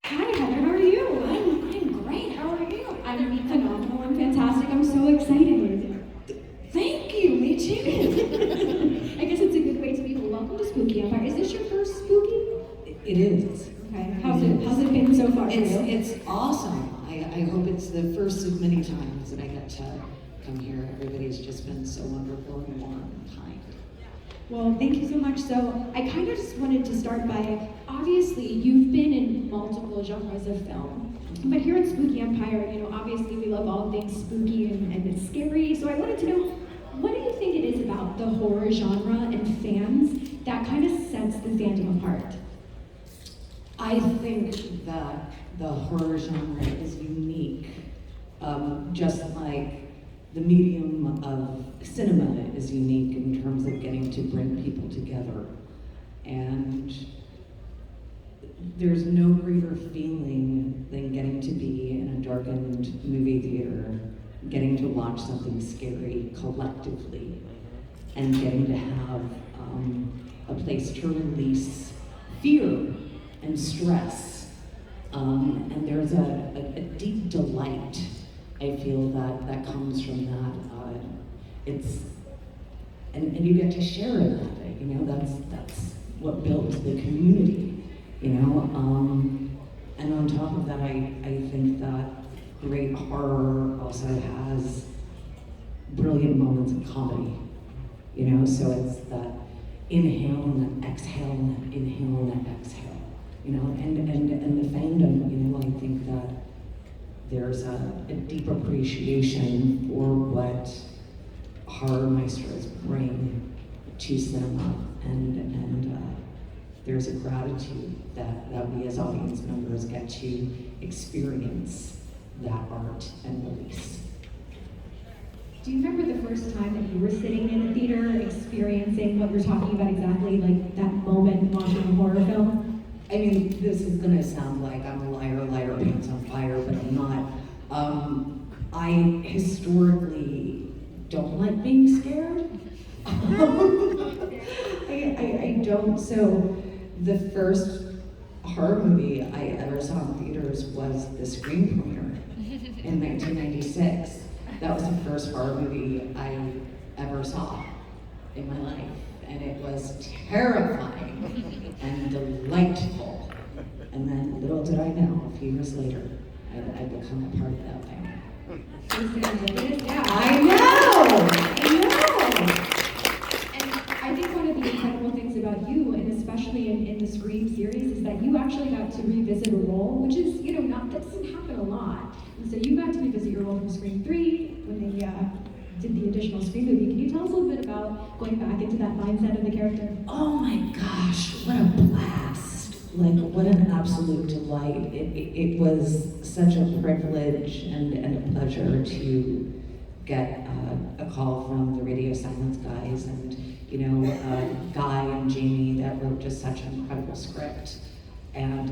Hi, Heather, how are you? I'm great. How are you? I'm phenomenal. I'm fantastic. I'm so excited. Thank you. Me too. I guess it's a good way to be. Welcome to Spooky Empire. Is this your first Spooky? It is. Okay. How's it been so far for you? It's awesome. I hope it's the first of many times that I get to come here. Everybody's just been so wonderful and warm and kind. Well, thank you so much. So I kind of just wanted to start by, obviously, you've been in multiple genres of film. But here at Spooky Empire, obviously we love all things spooky and it's scary. So I wanted to know, what do you think it is about the horror genre and fans that kind of sets the fandom apart? I think that the horror genre is unique, just like the medium of cinema is unique in terms of getting to bring people together. And there's no greater feeling than getting to be in a darkened movie theater, getting to watch something scary collectively, and getting to have a place to release fear and stress. And there's a deep delight, I feel, that comes from that. And you get to share in that. That's what builds the community, And on top of that, I think that great horror also has brilliant moments of comedy, So it's that inhale and exhale, inhale and exhale, and the fandom, I think that there's a deep appreciation for what horror maestros bring to cinema, and there's a gratitude that we as audience members get to experience that art and release. Do you remember the first time that you were sitting in the theater experiencing what you're talking about exactly, like that moment watching a horror film? I mean, this is gonna sound like I'm a liar, pants on fire, but I'm not. I historically don't like being scared. I don't. So the first horror movie I ever saw in theaters was The Scream premiere in 1996. That was the first horror movie I ever saw in my life, and it was terrifying and delightful. And then little did I know, a few years later, I'd become a part of that thing. Yeah, I know! And I think one of the incredible things about you, and especially in the Scream series, is that you actually got to revisit a role, which is, that doesn't happen a lot. And so you got to revisit your role from Scream 3 when they did the additional Scream movie. Can you tell us a little bit about going back into that mindset of the character? Oh my gosh, what a blast. What an absolute delight. It was such a privilege and a pleasure to get a call from the Radio Silence guys and, Guy and Jamie that wrote just such an incredible script. And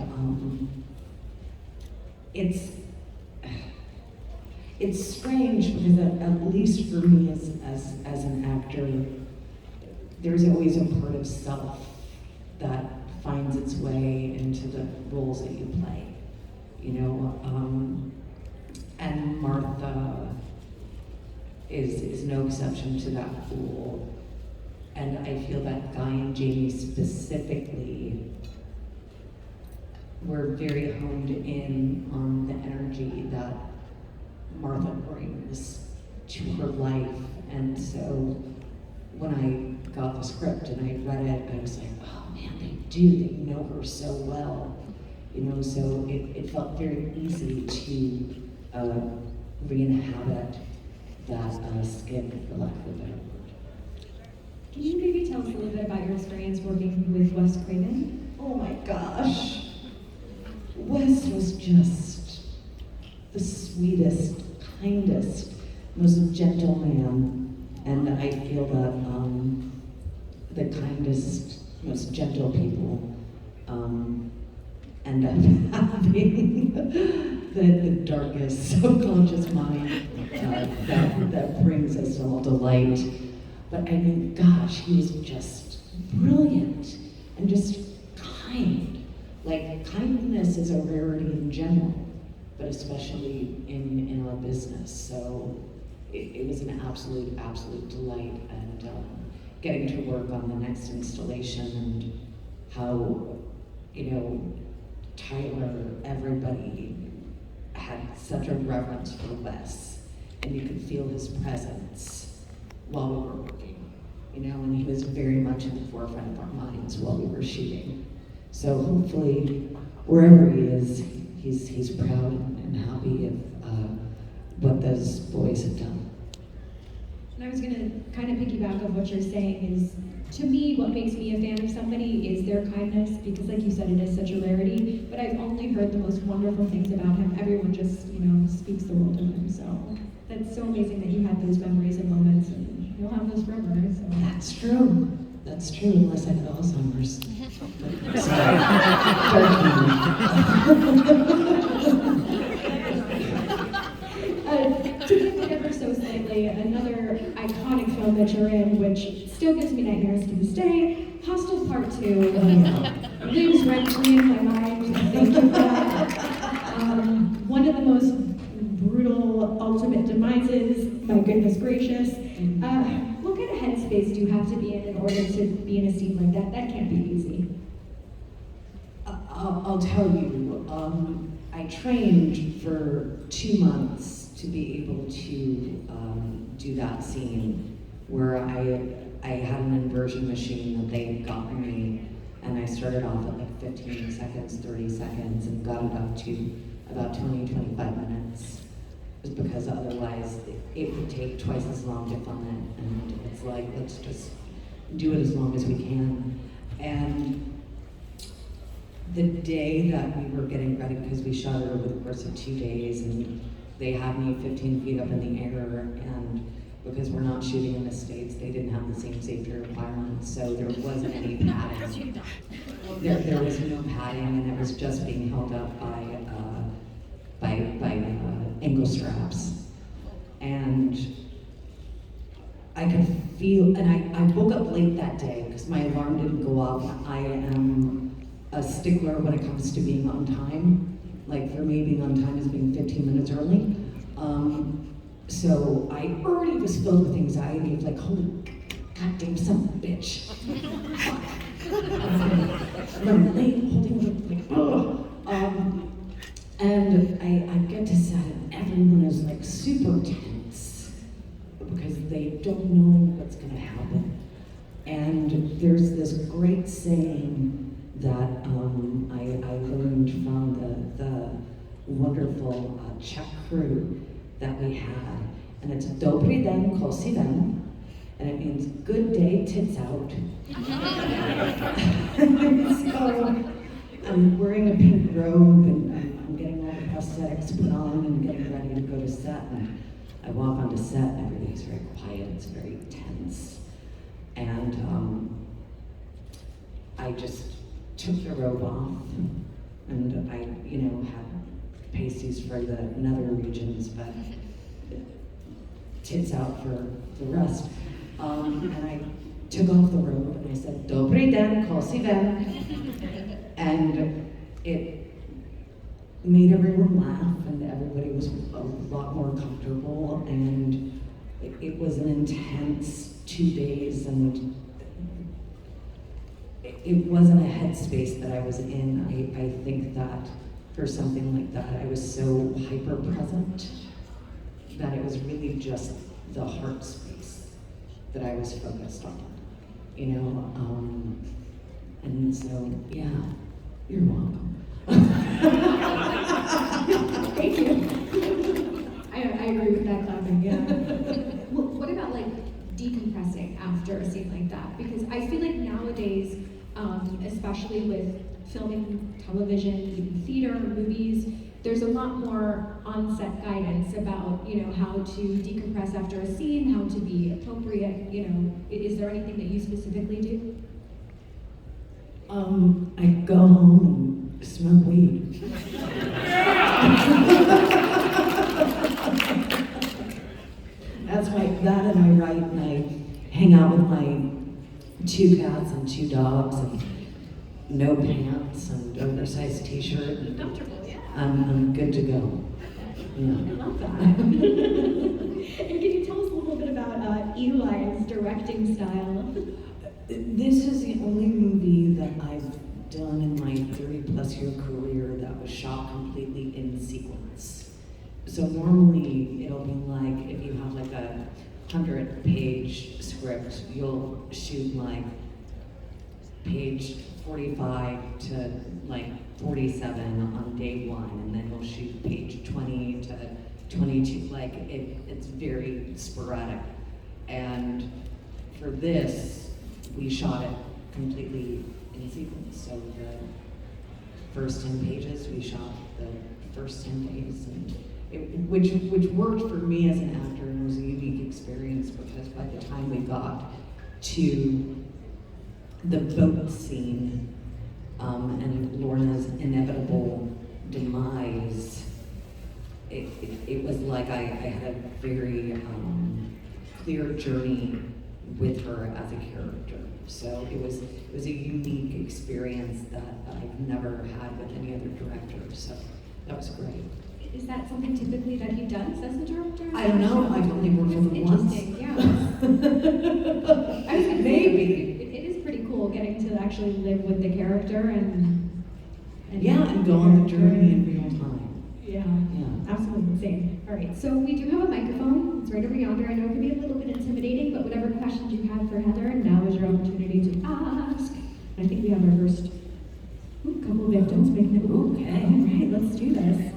it's strange because at least for me as an actor, there's always a part of self that finds its way into the roles that you play, and Martha is no exception to that rule. And I feel that Guy and Jamie specifically were very honed in on the energy that Martha brings to her life. And so when I got the script and I read it, I was like, oh man, they know her so well. So it felt very easy to re-inhabit that skin, for lack of a better word. Can you maybe tell us a little bit about your experience working with Wes Craven? Oh my gosh. Wes was just the sweetest, kindest, most gentle man. And I feel that the kindest, most gentle people end up having the darkest subconscious mind that brings us all delight. But I mean, gosh, he was just brilliant and just kind like kindness is a rarity in general, but especially in our business. So it was an absolute delight, and getting to work on the next installation, and how, you know, Tyler, everybody had such a reverence for Wes, and you could feel his presence while we were working, you know, and he was very much in the forefront of our minds while we were shooting. So hopefully, wherever he is, he's proud and happy of what those boys have done. And I was gonna kind of piggyback on what you're saying is, to me, what makes me a fan of somebody is their kindness, because like you said, it is such a rarity, but I've only heard the most wonderful things about him. Everyone just, you know, speaks the world of him, so that's so amazing that you had those memories and moments, and you'll have those forever, so. That's true, unless I get Alzheimer's. To give it ever so slightly, another iconic film that you're in, which still gives me nightmares to this day, Hostel Part 2, lives rent-free in my mind. Thank you for that. One of the most brutal ultimate demises, my goodness gracious. What kind of headspace do you have to be in order to be in a scene like that? That can't be easy. I'll tell you, I trained for 2 months to be able to do that scene where I had an inversion machine that they had gotten me, and I started off at like 15 seconds, 30 seconds, and got it up to about 20, 25 minutes. Just because otherwise it would take twice as long to film it, and it's like, let's just do it as long as we can. And the day that we were getting ready, because we shot it over the course of 2 days, and they had me 15 feet up in the air, and because we're not shooting in the States, they didn't have the same safety requirements, so there wasn't any padding. There was no padding, and it was just being held up by ankle straps. And I could feel, and I woke up late that day because my alarm didn't go off. I am a stickler when it comes to being on time. Like, for me, being on time is being 15 minutes early. So I already was filled with anxiety of like, holy goddamn son of a bitch. I'm late, holding like, ugh. And I get to set, and everyone is like super tense because they don't know what's gonna happen. And there's this great saying that I learned from the wonderful Czech crew that we had, and it's Dobrý den, kosi den, and it means good day, tits out. So I'm wearing a pink robe, and I'm getting all the prosthetics put on and getting ready to go to set, and I walk onto set and everything's very quiet, it's very tense. And I just took the robe off, and I, you know, had pasties for the nether regions, but tits out for the rest. And I took off the robe and I said, Dobrý den, kosi den. And it made everyone laugh, and everybody was a lot more comfortable, and it was an intense 2 days, and it wasn't a headspace that I was in. I think that for something like that, I was so hyper present that it was really just the heart space that I was focused on, you know? And so, yeah, you're welcome. Thank you. I agree with that clapping, yeah. What about like decompressing after a scene like that? Because I feel like nowadays, especially with filming television, even theater, movies, there's a lot more on-set guidance about, you know, how to decompress after a scene, how to be appropriate, you know. Is there anything that you specifically do? I go home and smoke weed. That's like that, and I write, and I hang out with my 2 cats and 2 dogs, and no pants and oversized t-shirt. And Comfortable, yeah. I'm good to go. I Yeah. love that. And can you tell us a little bit about Eli's directing style? This is the only movie that I've done in my 30-plus year career that was shot completely in sequence. So normally it'll be like if you have like a 100-page script, you'll shoot like page 45 to like 47 on day one, and then you'll shoot page 20 to 22. Like it's very sporadic. And for this, we shot it completely in sequence. So the first 10 pages, we shot the first 10 days, and which worked for me as an actor and was a unique experience because by the time we got to the boat scene and Lorna's inevitable demise, it was like I had a very clear journey with her as a character. So it was a unique experience that I've never had with any other director. So that was great. Is that something typically that he does as a director? I don't know. I've only worked with him once. Interesting, yeah. I was gonna say, Maybe. it is pretty cool getting to actually live with the character and Go on the journey in real time. Yeah, Yeah. absolutely insane. All right, so we do have a microphone. It's right over yonder. I know it can be a little bit intimidating, but whatever questions you have for Heather, now is your opportunity to ask. I think we have our first couple of victims making it. Okay. All right, let's do this.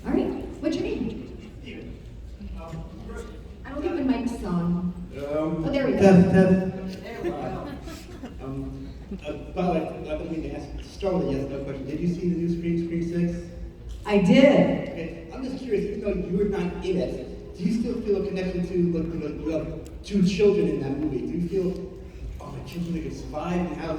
All right, what's your name? I don't think the mic's on. Oh, there we go. There we go. By the way, I don't mean to ask, start with a yes or no question. Did you see the new Scream 6? I did. Okay, I'm just curious, even though you were not in it, do you still feel a connection to the two children in that movie? Do you feel, oh, my children are going to survive, and how,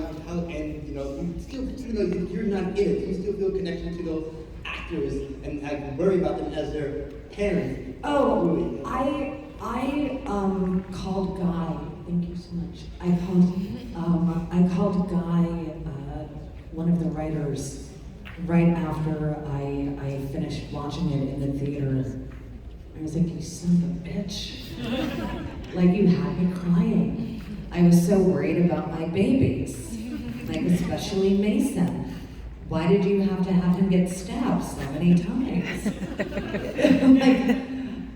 and you still, even though you're not in it, do you still feel a connection to those actors and worry about them as their parents? Oh, I called Guy. Thank you so much. I called Guy, one of the writers, right after I finished watching it in the theater. I was like, you son of a bitch. Like, you had me crying. I was so worried about my babies, like especially Mason. Why did you have to have him get stabbed so many times?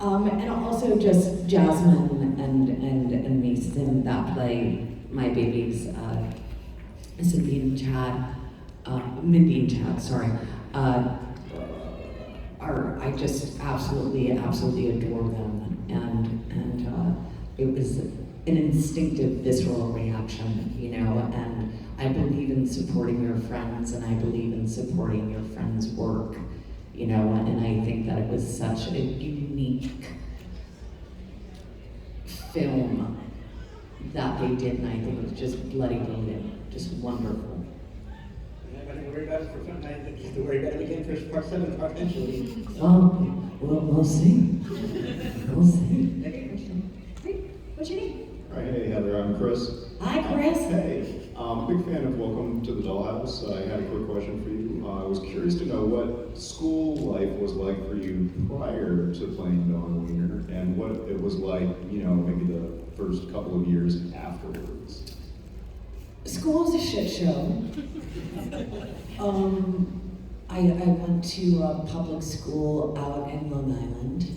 And also just Jasmine and Mason that play my babies, Cynthia and Chad, Mindy and Chad, sorry, I just absolutely adore them, and it was an instinctive, visceral reaction, and I believe in supporting your friends, and I believe in supporting your friends' work, and I think that it was such a unique film that they did, and I think it was just bloody brilliant, just wonderful. I didn't worry about it for fun. I have to worry about it again for part 7 eventually. Well, we'll see. We'll see. Great. What's your name? All right, hey Heather, I'm Chris. Hi, Chris. Hey, big fan of Welcome to the Dollhouse. I had a quick question for you. I was curious to know what school life was like for you prior to playing Dawn Wiener, and what it was like, maybe the first couple of years afterwards. School's a shit show. I went to a public school out in Long Island,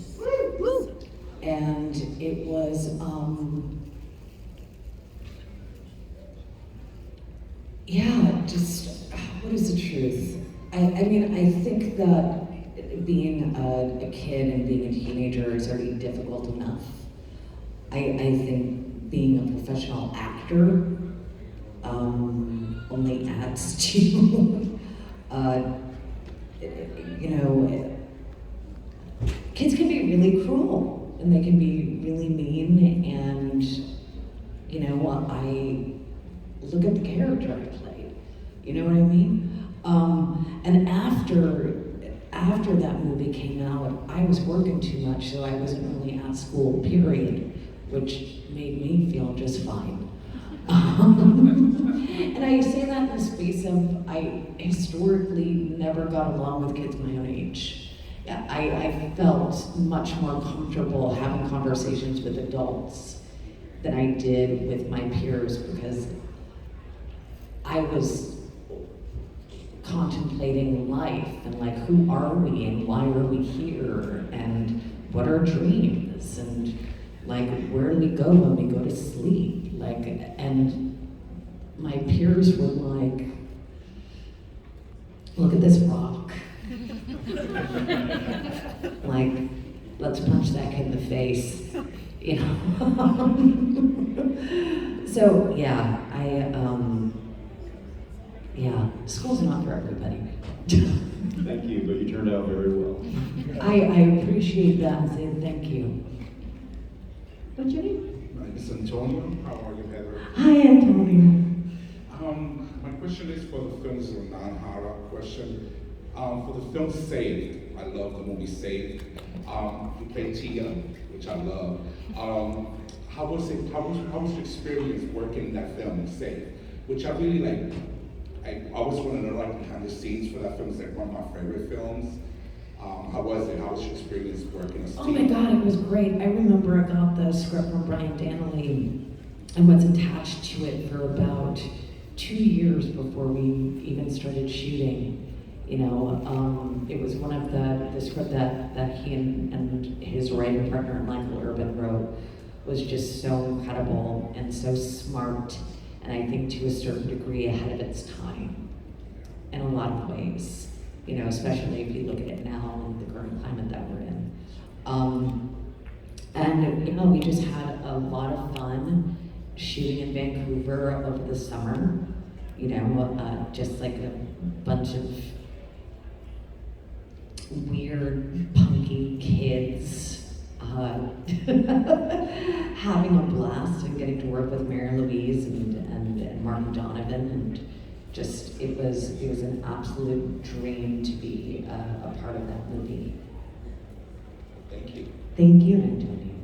and it was, what is the truth? I think that being a kid and being a teenager is already difficult enough. I think being a professional actor only adds to, kids can be really cruel and they can be really mean, and I look at the character I played, you know what I mean? And after that movie came out, I was working too much, so I wasn't really at school, period, which made me feel just fine. And I say that in the space of I historically never got along with kids my own age. Yeah, I felt much more comfortable having conversations with adults than I did with my peers because I was contemplating life and like who are we and why are we here and what are dreams and like where do we go when we go to sleep, like, and my peers were like, look at this rock. Like, let's punch that kid in the face, you know. So yeah, yeah, school's not for everybody. Thank you, but you turned out very well. I appreciate that and say thank you. What's your name? My name is Antonio. How are you, Heather? Hi, Antonio. My question is for the film. This is a non-horror question. For the film Saved, I love the movie Saved. You play Tia, which I love. How was it? How was your experience working in that film, Saved? Which I really like. I always want to know like behind the scenes for that film. It's like one of my favorite films. How was it? How was your experience working as Oh my God, it was great. I remember I got the script from Brian Danley and was attached to it for about 2 years before we even started shooting. You know, it was one of the script that he and his writing partner Michael Urban wrote was just so incredible and so smart, and I think to a certain degree ahead of its time in a lot of ways. You know, especially if you look at it now in the current climate that we're in. And you know, we just had a lot of fun shooting in Vancouver over the summer. You know, just like a bunch of weird, punky kids having a blast and getting to work with Mary Louise and Martin Donovan, and just it was an absolute dream to be a part of that movie. Thank you. Thank you, Antonio.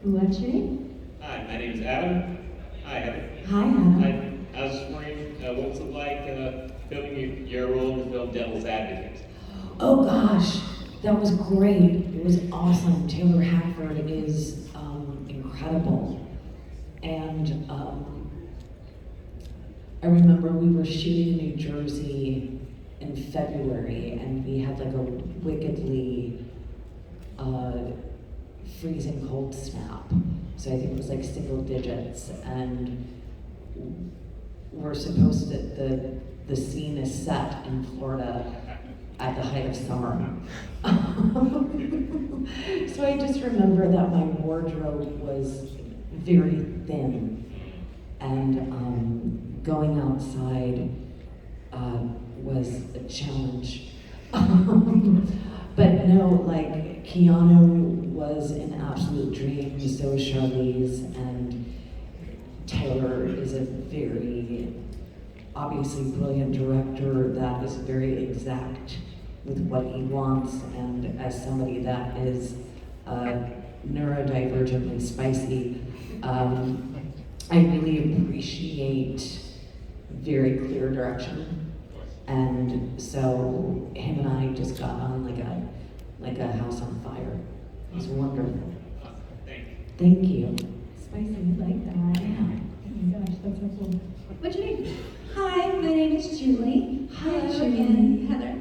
What's your name? Hi, my name is Adam. Hi, Heather. Hi, Adam. I was just wondering, what was it like filming your role in the film Devil's Advocate? Oh gosh, that was great. It was awesome. Taylor Hackford is incredible. And I remember we were shooting in New Jersey in February and we had like a wickedly freezing cold snap. So I think it was like single digits, and we're supposed to, the scene is set in Florida at the height of summer. So I just remember that my wardrobe was very thin, and going outside was a challenge. But no, like Keanu was an absolute dream, so was Charlize, and Taylor is a very obviously brilliant director that is very exact with what he wants, and as somebody that is neurodivergently spicy, I really appreciate very clear direction. And so him and I just got on like a house on fire. It was wonderful. Thank you. Thank you. Spicy, I like that. Yeah. Oh my gosh, that's so cool. What's your name? Hi, my name is Julie. Hi, Hello Julie. again, Heather.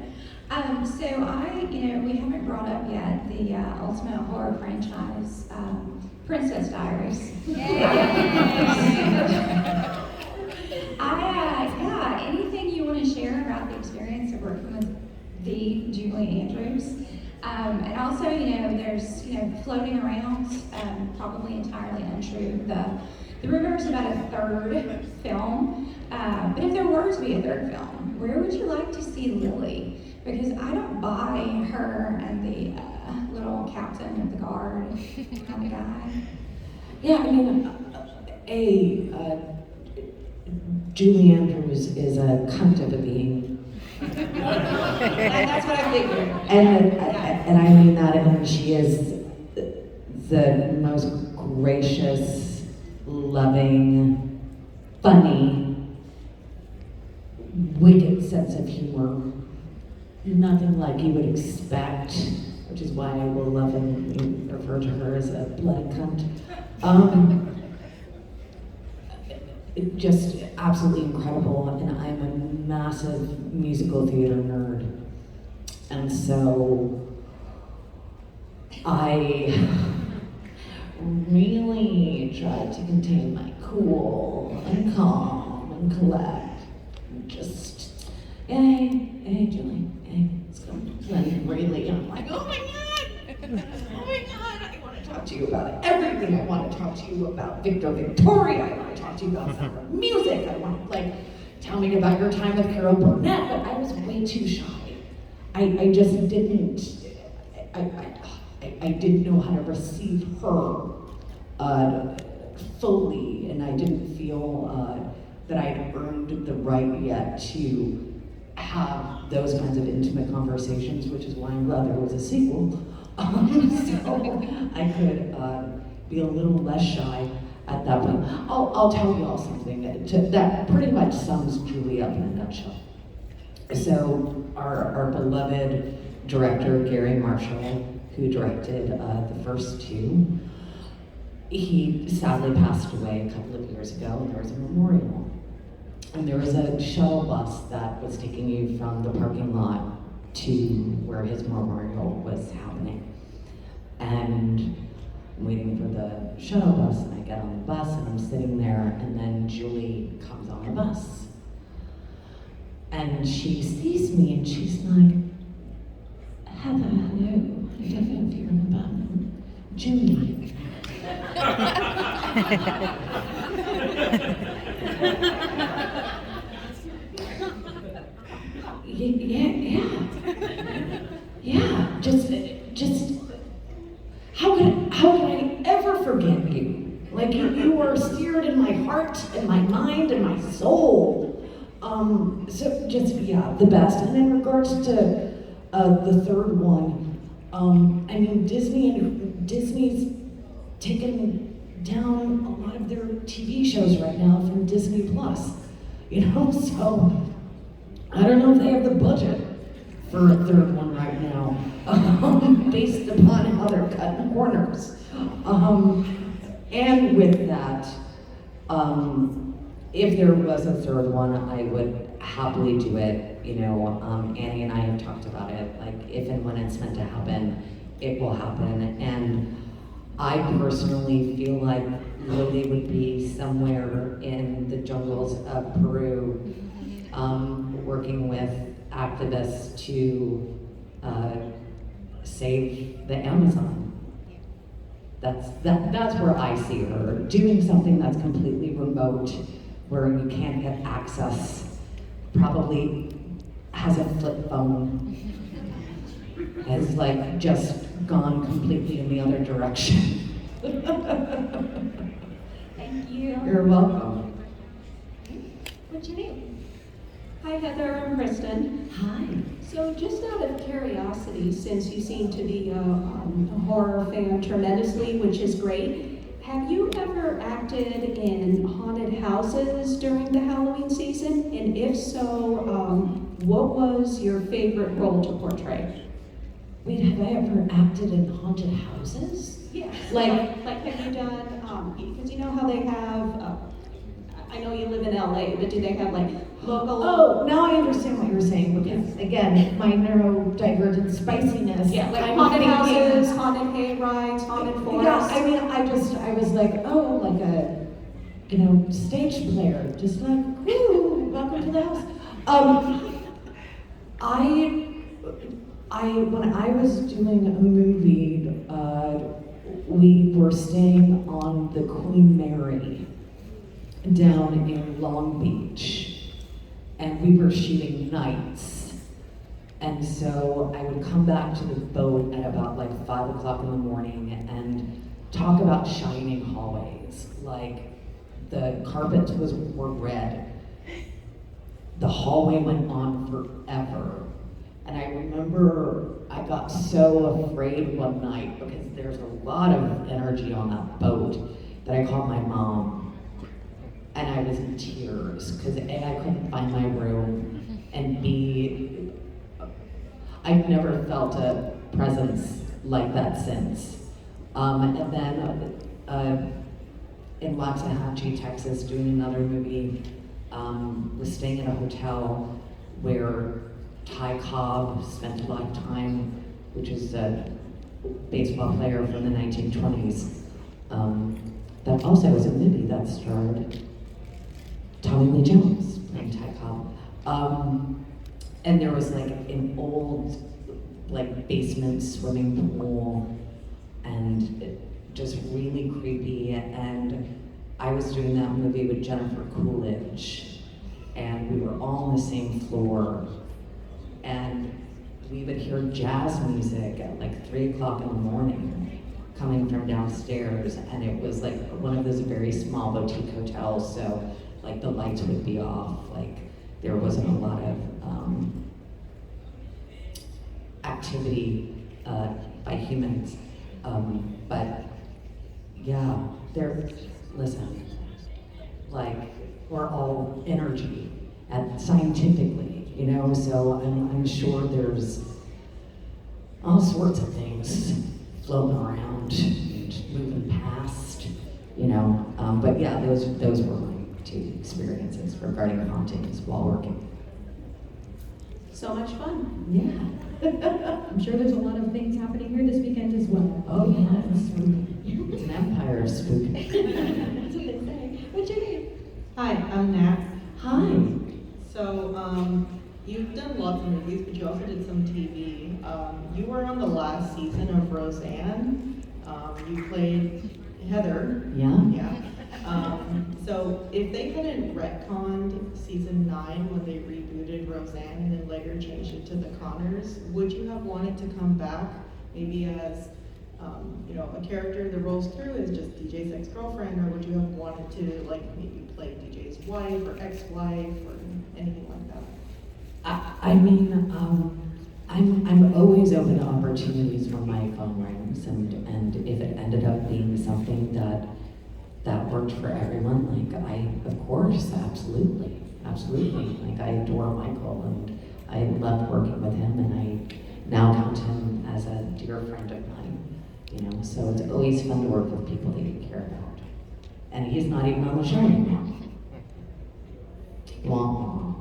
So we haven't brought up yet the ultimate horror franchise, Princess Diaries. Anything you want to share about the experience of working with the Julie Andrews? And also, there's, floating around, probably entirely untrue, the rumors about a third film. But if there were to be a third film, where would you like to see Lily? Because I don't buy her and the little captain of the guard kind of guy. Yeah, I mean, Julie Andrews is a cunt of a being. That's what I figured. And I mean that, and she is the most gracious, loving, funny, wicked sense of humor. Nothing like you would expect, which is why I will lovingly refer to her as a bloody cunt. Just absolutely incredible, and I'm a massive musical theater nerd. And so I really tried to contain my cool and calm and collect. Just, hey, Julie, hey, let's go. And really, I'm like, oh my God, I want to talk to you about everything. I want to talk to you about Victoria. I want to talk to you about Sound of Music. I want, tell me about your time with Carol Burnett, but I was way too shy. I just didn't, I didn't know how to receive her fully, and I didn't feel that I had earned the right yet to have those kinds of intimate conversations, which is why I'm glad there was a sequel. So I could be a little less shy at that point. I'll tell you all something that pretty much sums Julie up in a nutshell. So our beloved director, Gary Marshall, who directed the first two, he sadly passed away a couple of years ago, and there was a memorial. And there was a shuttle bus that was taking you from the parking lot to where his memorial was happening. And I'm waiting for the shuttle bus, and I get on the bus, and I'm sitting there, and then Julie comes on the bus. And she sees me, and she's like, Heather, hello. I don't know if you remember. Julie. Yeah. Just. How could I ever forget you? Like you are seared in my heart and my mind and my soul. So just the best. And in regards to the third one, I mean Disney's taken down a lot of their TV shows right now from Disney Plus. So I don't know if they have the budget for a third one right now, based upon how they're cutting corners. And with that, if there was a third one, I would happily do it. Annie and I have talked about it. Like, if and when it's meant to happen, it will happen. And I personally feel like Lily would be somewhere in the jungles of Peru, working with activists to save the Amazon. That's where I see her, doing something that's completely remote, where you can't get access, probably has a flip phone, has just gone completely in the other direction. Thank you. You're welcome. What's your name? Hi Heather, I'm Kristen. Hi. So just out of curiosity, since you seem to be a horror fan tremendously, which is great, have you ever acted in haunted houses during the Halloween season? And if so, what was your favorite role to portray? Wait, have I ever acted in haunted houses? Yes. Like have you done, because you know how they have, I know you live in LA, but do they have local? Oh, now I understand what you're saying, because again, my neurodivergent spiciness. Yeah, like I'm haunted thinking- houses, haunted hay rides, haunted forests. Yeah, I mean, I was like, oh, like a, stage player, just like, woo, welcome to the house. When I was doing a movie, we were staying on the Queen Mary down in Long Beach, and we were shooting nights. And so I would come back to the boat at about 5 o'clock in the morning and talk about shining hallways. The carpets were red. The hallway went on forever. And I remember I got so afraid one night, because there's a lot of energy on that boat, that I called my mom. and I was in tears because A, I couldn't find my room, and B, I've never felt a presence like that since. And then in Waxahachie, Texas, doing another movie, was staying in a hotel where Ty Cobb spent a lot of time, which is a baseball player from the 1920s. That also was a movie that starred Tommy Lee Jones playing Ty Cobb. And there was like an old, like basement swimming pool, and just really creepy. And I was doing that movie with Jennifer Coolidge, and we were all on the same floor, and we would hear jazz music at like 3 o'clock in the morning coming from downstairs, and it was like one of those very small boutique hotels, so like the lights would be off, like there wasn't a lot of activity by humans. But yeah, listen, like we're all energy, and scientifically, you know, so I'm sure there's all sorts of things floating around and moving past, you know. But yeah, those were my 2 experiences regarding hauntings while working. So much fun. Yeah. I'm sure there's a lot of things happening here this weekend as well. Oh yeah, it's spooky. It's an empire of spooky. That's what they say. What's your name? Hi, I'm Nat. Hi. So, you've done lots of movies, but you also did some TV. You were on the last season of Roseanne. You played Heather. Yeah. Yeah. So, if they hadn't retconned season 9 when they rebooted Roseanne and then later changed it to the Connors, would you have wanted to come back maybe as a character that rolls through as just DJ's ex-girlfriend, or would you have wanted to like maybe play DJ's wife or ex-wife or anything like that? I mean, I'm always open to opportunities when my phone rings, and if it ended up being something that worked for everyone, like of course, absolutely. Like I adore Michael, and I love working with him, and I now count him as a dear friend of mine, you know, so it's always fun to work with people that you care about. And he's not even on the show anymore. Wah.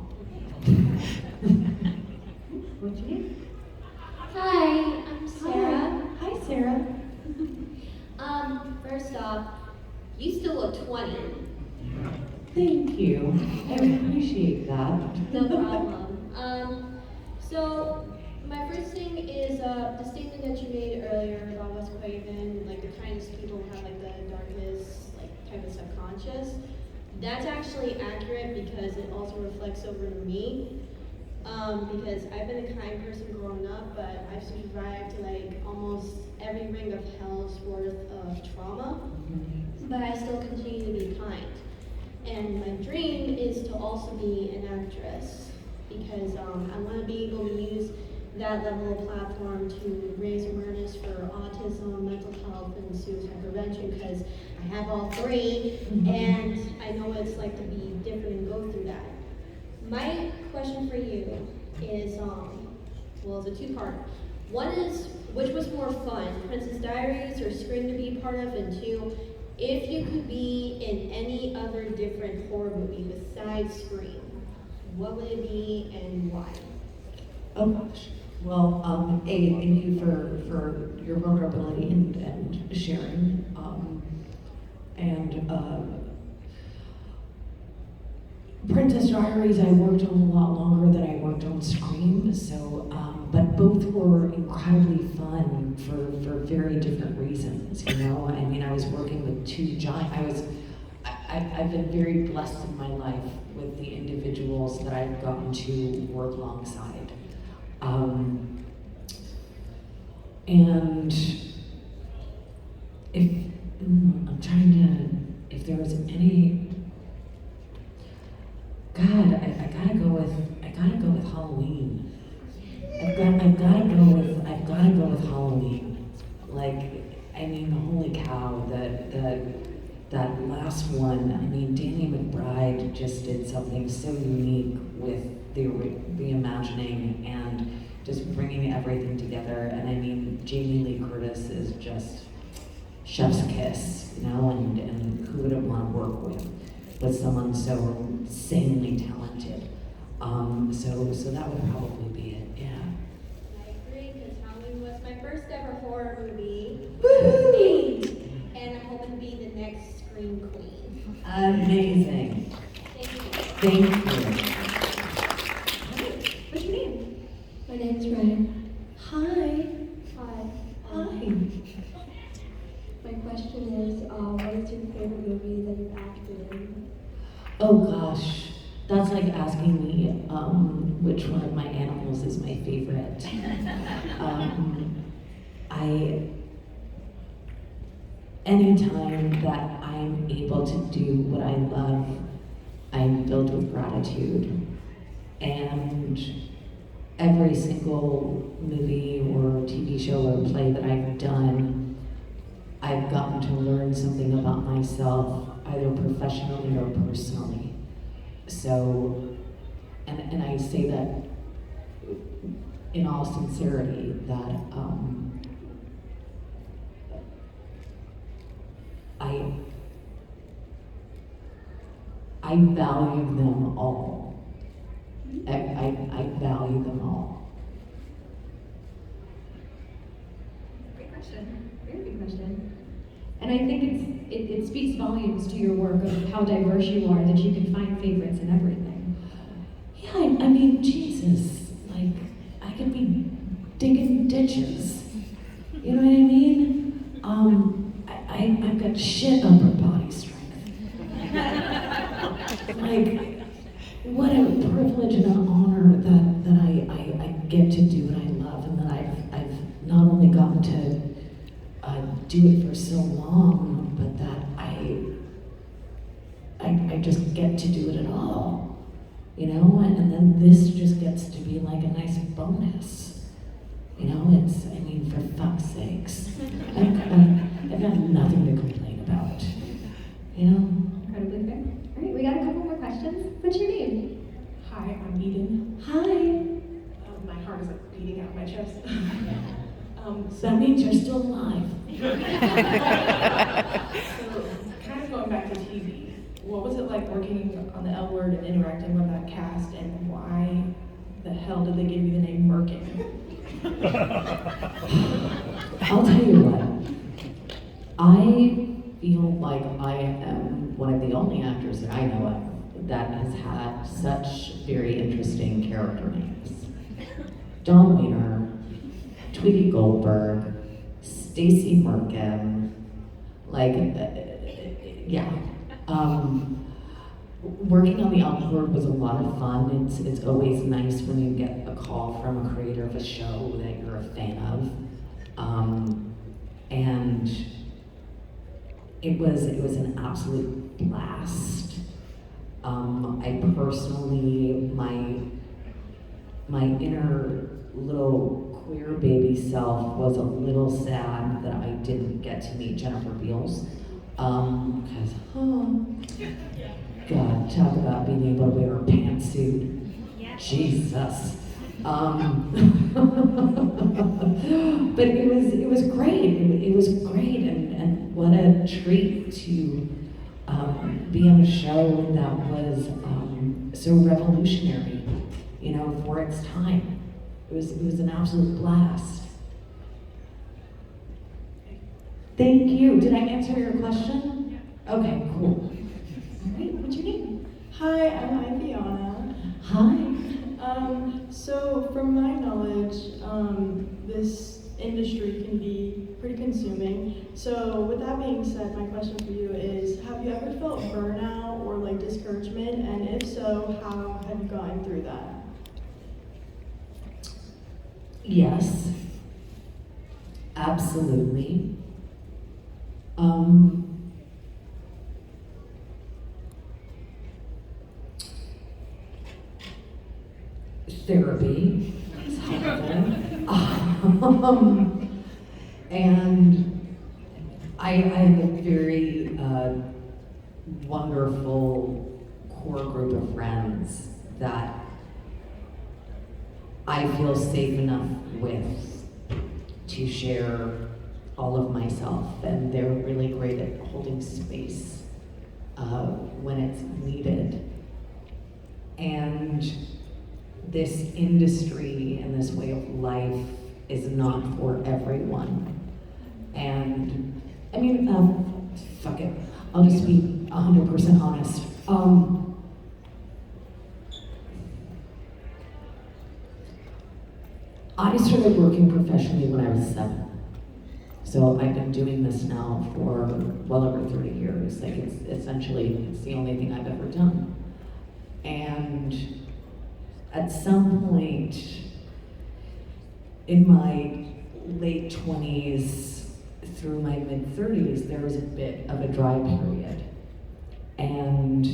What's your name? Hi, I'm Sarah. Hi, Sarah. First off, you still look 20. Thank you. I appreciate that. No problem. So my first thing is the statement that you made earlier about Wes Craven, like the kindest people have like the darkest like type of subconscious. That's actually accurate because it also reflects over to me. Because I've been a kind person growing up, but I've survived like almost every ring of hell's worth of trauma. But I still continue to be kind. And my dream is to also be an actress because I want to be able to use that level of platform to raise awareness for autism, mental health, and suicide prevention because I have all 3 and I know what it's like to be different and go through that. My question for you is, it's a 2-part. One is, which was more fun, Princess Diaries or Scream to be part of? And 2, if you could be in any other different horror movie besides Scream, what would it be and why? Oh gosh. Well, thank you for your vulnerability and sharing. Princess Diaries, I worked on a lot longer than I worked on Scream, so, but both were incredibly fun for very different reasons, you know? I mean, I was working with 2 I've been very blessed in my life with the individuals that I've gotten to work alongside. And if there was any, God, I gotta go with Halloween. I've gotta go with Halloween. Like, I mean, holy cow, the that last one, I mean, Danny McBride just did something so unique with the reimagining and just bringing everything together. And I mean, Jamie Lee Curtis is just chef's kiss, you know, and who wouldn't want to work with someone so insanely talented. So that would probably be it, yeah. I agree, because Halloween was my first ever horror movie. Woohoo! And I'm hoping to be the next Scream Queen. Amazing. Thank you. Thank you. What's your name? My name's Ryan. Hi. Hi. Hi. My question is, what is your favorite movie that you've acted in? Oh gosh, that's like asking me which one of my animals is my favorite. Anytime that I'm able to do what I love, I'm filled with gratitude. And every single movie or TV show or play that I've done, I've gotten to learn something about myself, either professionally or personally. So, and I say that in all sincerity, that I value them all. I value them all. Great question. Very good question. And I think it speaks volumes to your work of how diverse you are, that you can find favorites in everything. Yeah, I mean, Jesus, like, I could be digging ditches. You know what I mean? I've got shit upper body strength. Like, what a privilege and an honor that I get to do what I love, and that I've not only gotten to do it for so long, but that I just get to do it at all, you know, and then this just gets to be like a nice bonus, you know. It's, I mean, for fuck's sakes, I've got nothing to complain about, you know. Incredibly fair. All right, we got a couple more questions. What's your name? Hi, I'm Eden. Hi. My heart is like beating out my chest. So that means you're still alive. So, kind of going back to TV, what was it like working on the L Word and interacting with that cast, and why the hell did they give you the name Merkin? I'll tell you what. I feel like I am one of the only actors that I know of that has had such very interesting character names. Dawn Wiener, Tweety Goldberg, Stacy Merkin, like, yeah. Working on the Encore was a lot of fun. It's always nice when you get a call from a creator of a show that you're a fan of. And it was an absolute blast. I personally, my inner little queer baby self was a little sad that I didn't get to meet Jennifer Beals. Because, God, talk about being able to wear a pantsuit. Jesus. But it was great. It was great, and what a treat to be on a show that was so revolutionary, you know, for its time. It was an absolute blast. Thank you. Did I answer your question? Yeah. Okay, cool. All right, what's your name? Hi, I'm Iviana. Hi. So from my knowledge, this industry can be pretty consuming. So with that being said, my question for you is, have you ever felt burnout or like discouragement? And if so, how have you gotten through that? Yes. Absolutely. Therapy is helpful. And I have a very wonderful core group of friends that I feel safe enough with to share all of myself, and they're really great at holding space when it's needed. And this industry and this way of life is not for everyone. And I mean, fuck it, I'll just be 100% honest. I started working professionally when I was 7. So I've been doing this now for well over 30 years. Like it's the only thing I've ever done. And at some point in my late 20s through my mid 30s, there was a bit of a dry period. And,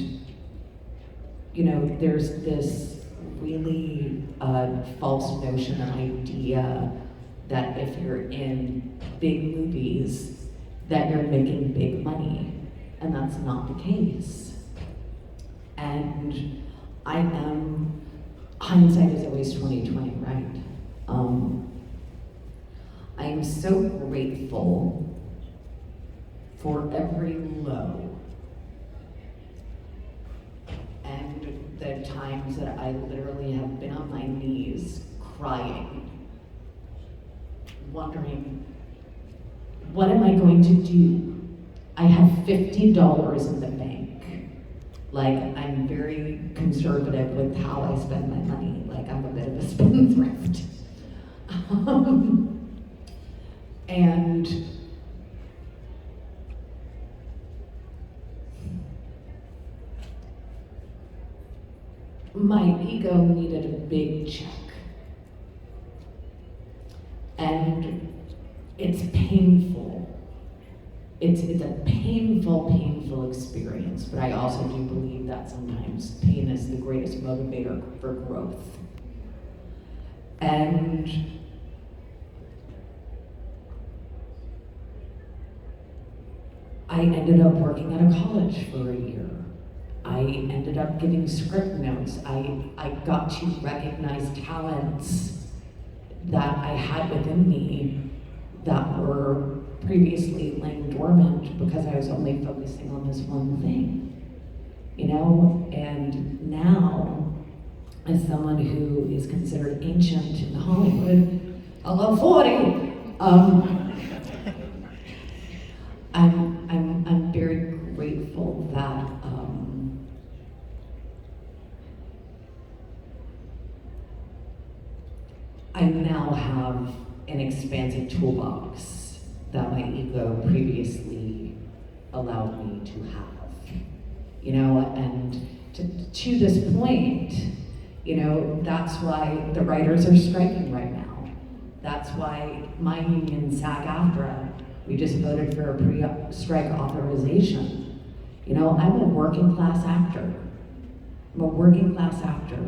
you know, there's this really false notion and idea that if you're in big movies, that you're making big money, and that's not the case. And hindsight is always 20/20, right? I'm so grateful for every low and the times that I literally have been on my knees crying, wondering, what am I going to do? I have $50 in the bank. Like, I'm very conservative with how I spend my money. Like, I'm a bit of a spendthrift. And my ego needed a big check. And it's painful. It's a painful experience, but I also do believe that sometimes pain is the greatest motivator for growth. And I ended up working at a college for a year. I ended up giving script notes. I got to recognize talents that I had within me that were previously laying dormant because I was only focusing on this one thing, you know? And now, as someone who is considered ancient in Hollywood, although 40, I'm very grateful that I now have an expansive toolbox that my ego previously allowed me to have, you know, and to this point, you know, that's why the writers are striking right now. That's why my union, SAG-AFTRA, we just voted for a pre-strike authorization. You know, I'm a working class actor. I'm a working class actor.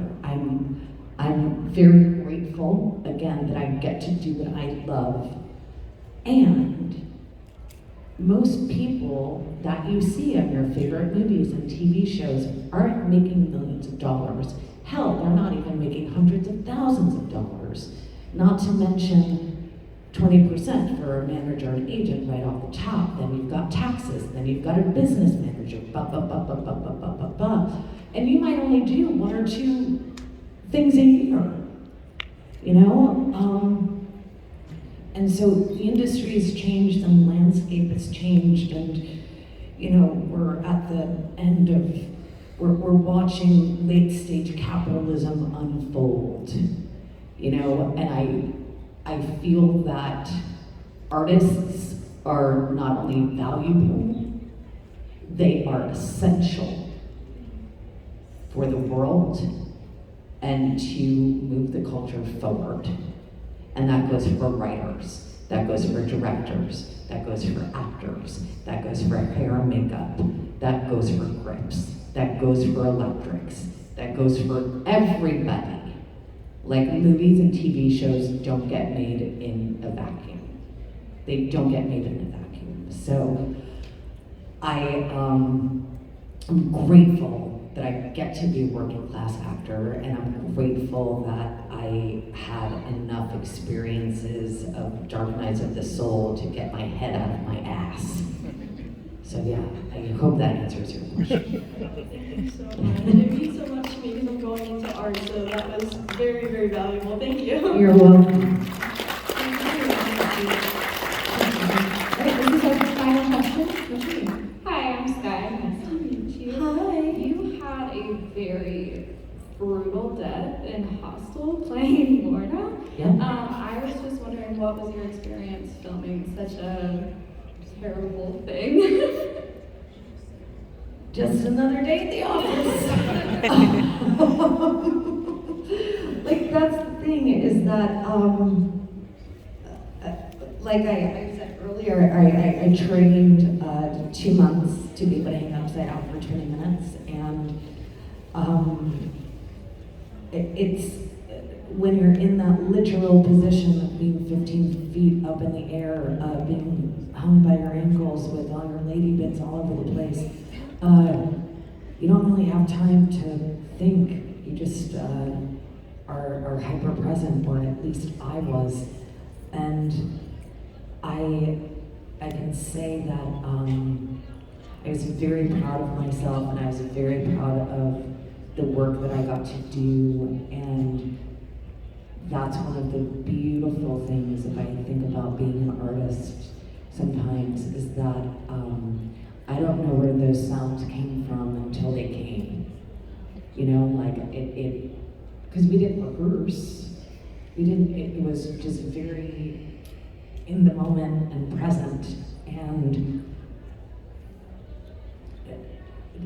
I'm very grateful, again, that I get to do what I love. And most people that you see in your favorite movies and TV shows aren't making millions of dollars. Hell, they're not even making hundreds of thousands of dollars. Not to mention 20% for a manager and agent right off the top. Then you've got taxes, then you've got a business manager, and you might only do 1 or 2 things a year, you know? And so the industry has changed and the landscape has changed, and, you know, we're at the end of, we're watching late stage capitalism unfold, you know? And I feel that artists are not only valuable, they are essential for the world and to move the culture forward. And that goes for writers, that goes for directors, that goes for actors, that goes for hair and makeup, that goes for grips, that goes for electrics, that goes for everybody. Like, movies and TV shows don't get made in a vacuum. They don't get made in a vacuum. So I I'm grateful that I get to be a working class actor, and I'm grateful that I had enough experiences of dark nights of the soul to get my head out of my ass. So yeah, I hope that answers your question. Thank you so much. It means so much to me because I'm going into art, so that was very, very valuable. Thank you. You're welcome. Alright, this is our final question. Hi, I'm Sky. Nice to meet you. Hi. You had a very brutal death in Hostel playing Lorna. Yeah. I was just wondering, what was your experience filming such a terrible thing? Just another day at the office. Like, that's the thing, is that, like I said earlier, I trained 2 months to be able to hang upside down for 20 minutes, and it's when you're in that literal position of being 15 feet up in the air, being hung by your ankles with all your lady bits all over the place, you don't really have time to think. You just are hyper present, or at least I was, and I can say that I was very proud of myself, and I was very proud of the work that I got to do, and that's one of the beautiful things, if I think about being an artist sometimes, is that I don't know where those sounds came from until they came. You know, like because we didn't rehearse. It was just very in the moment and present, and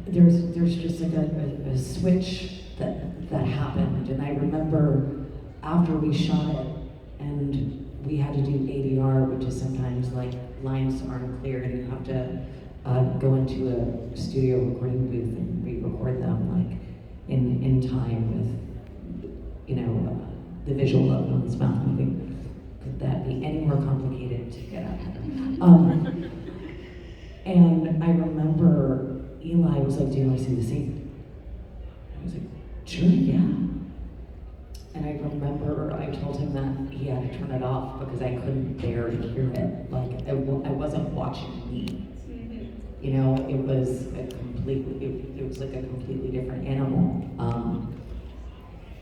there's just like a switch that happened, and I remember after we shot it, and we had to do ADR, which is sometimes like lines aren't clear, and you have to go into a studio recording booth and re-record them like in time with, you know, the visual of one's mouth moving. Could that be any more complicated to get out? And I remember Eli was like, "Do you want to see the scene?" I was like, "Sure, yeah." And I remember I told him that he had to turn it off because I couldn't bear to hear it. Like I wasn't watching me. You know, it was it was like a completely different animal.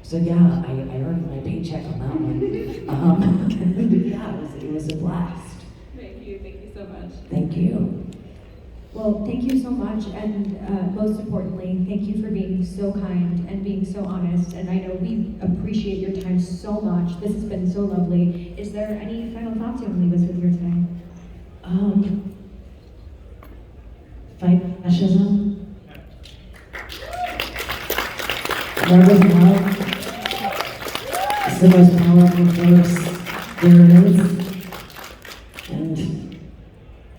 So yeah, I earned my paycheck on that one. Yeah, it was a blast. Thank you so much. Thank you. Well, thank you so much, and most importantly, thank you for being so kind and being so honest. And I know we appreciate your time so much. This has been so lovely. Is there any final thoughts you want to leave us with here today? Fight fascism. Love is love. It's the most powerful force there is. And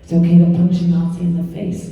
it's okay to punch a Nazi in the face.